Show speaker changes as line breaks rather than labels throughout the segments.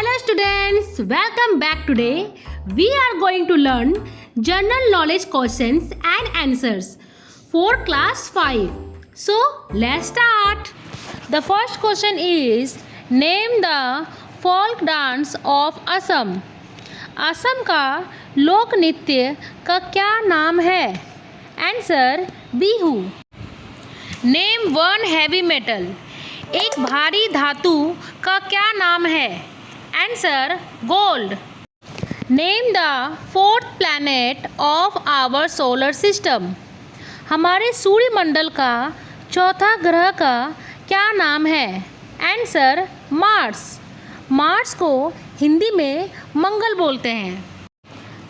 Hello students, welcome back. Today we are going to learn general knowledge questions and answers for class 5. So let's start. The first question is, name the folk dance of Assam. Assam का लोक नृत्य का क्या नाम है? Answer Bihu. Name one heavy metal. एक भारी धातु का क्या नाम है? Answer gold. Name the fourth planet of our solar system. हमारे सूर्यमंडल का चौथा ग्रह का क्या नाम है? Answer Mars. मार्स को हिंदी में मंगल बोलते हैं.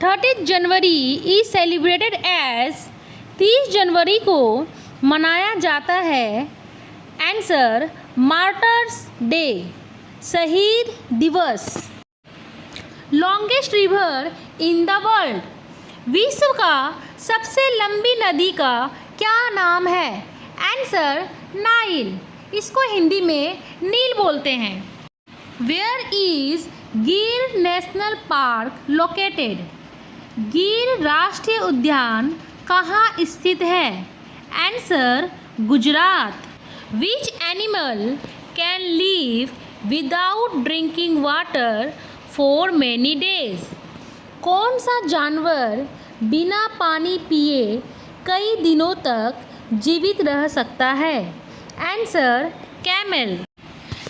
30 जनवरी इज सेलिब्रेटेड एज. 30 जनवरी को मनाया जाता है. आंसर मार्टर्स डे, शहीद दिवस. Longest river in the world. विश्व का सबसे लंबी नदी का क्या नाम है? Answer Nile. इसको हिंदी में नील बोलते हैं. वेयर इज गिर नेशनल पार्क लोकेटेड. गिर राष्ट्रीय उद्यान कहाँ स्थित है? Answer Gujarat. Which animal can live without drinking water for many days. कौन सा जानवर बिना पानी पिए कई दिनों तक जीवित रह सकता है? Answer camel.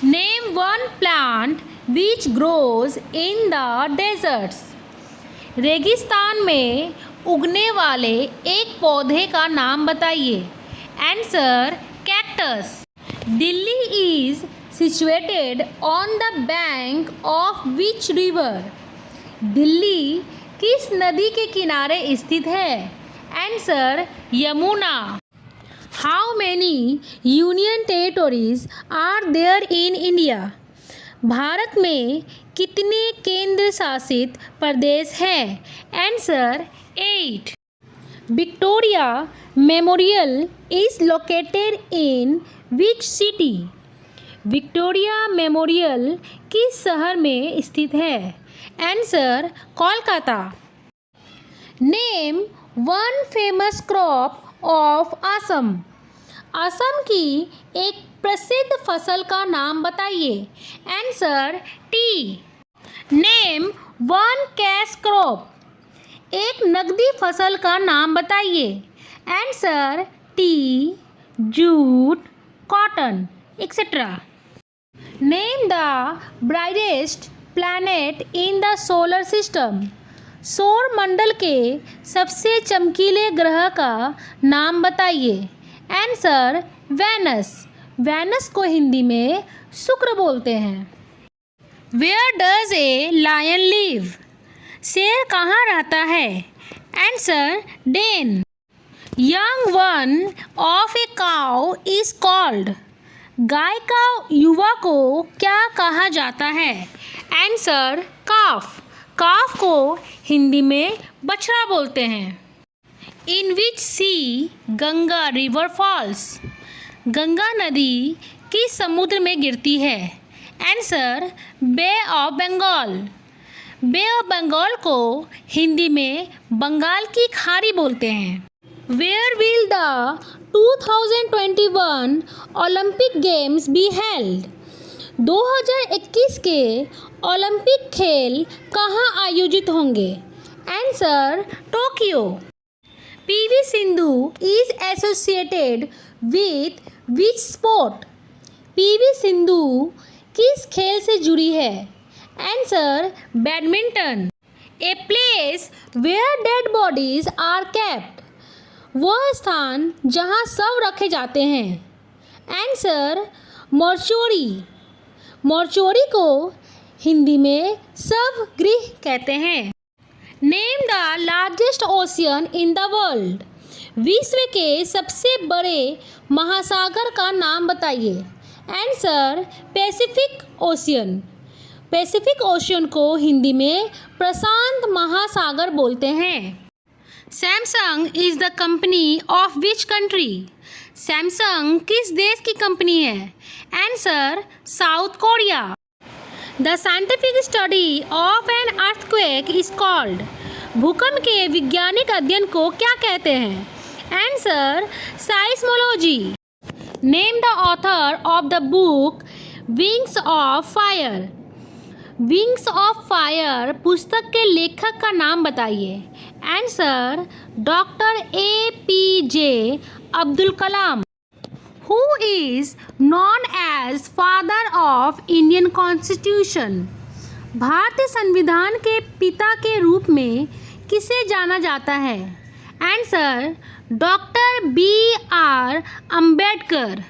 Name one plant which grows in the deserts. रेगिस्तान में उगने वाले एक पौधे का नाम बताइए. Answer cactus. Delhi is situated on the bank of which river. Delhi किस नदी के किनारे स्थित है? Answer Yamuna. How many union territories are there in India. भारत में कितने केंद्र शासित प्रदेश हैं? Answer 8. Victoria Memorial is located in which city. Victoria Memorial किस शहर में स्थित है? Answer Kolkata. Name one famous crop of Assam. Assam की एक प्रसिद्ध फसल का नाम बताइए. Answer T. Name one cash crop. एक नकदी फसल का नाम बताइए. Answer T, jute, cotton etcetera. Name the brightest planet in the solar system. सौर मंडल के सबसे चमकीले ग्रह का नाम बताइए. Answer Venus. वेनस को हिंदी में शुक्र बोलते हैं. Where does a lion live. शेर कहाँ रहता है? Answer den. Young one of a cow is called. गाय का युवा को क्या कहा जाता है? आंसर काफ. काफ को हिंदी में बछड़ा बोलते हैं. In which sea Ganga river falls. Ganga नदी किस समुद्र में गिरती है? Answer bay of Bengal. Bay of Bengal को हिंदी में बंगाल की खाड़ी बोलते हैं. Where will the 2021 Olympic games be held. 2021 के ओलंपिक खेल कहाँ आयोजित होंगे? Answer Tokyo. PV Sindhu is associated with which sport. PV Sindhu किस खेल से जुड़ी है? Answer badminton. A place where dead bodies are kept. वह स्थान जहाँ शव रखे जाते हैं. आंसर मोर्चोरी. मोर्चोरी को हिंदी में शव गृह कहते हैं. Name the largest ocean in the world. विश्व के सबसे बड़े महासागर का नाम बताइए. Answer Pacific Ocean. Pacific Ocean को हिंदी में प्रशांत महासागर बोलते हैं. Samsung is the company of which country. Samsung किस देश की कंपनी है? Answer South Korea. The scientific study of an earthquake is called. भूकंप के वैज्ञानिक अध्ययन को क्या कहते हैं? Answer seismology. Name the author of the book wings of fire. Wings of fire पुस्तक के लेखक का नाम बताइए। Answer doctor APJ Abdul Kalam. Who is known as father of Indian constitution. भारतीय संविधान के पिता के रूप में किसे जाना जाता है? Answer doctor BR Ambedkar.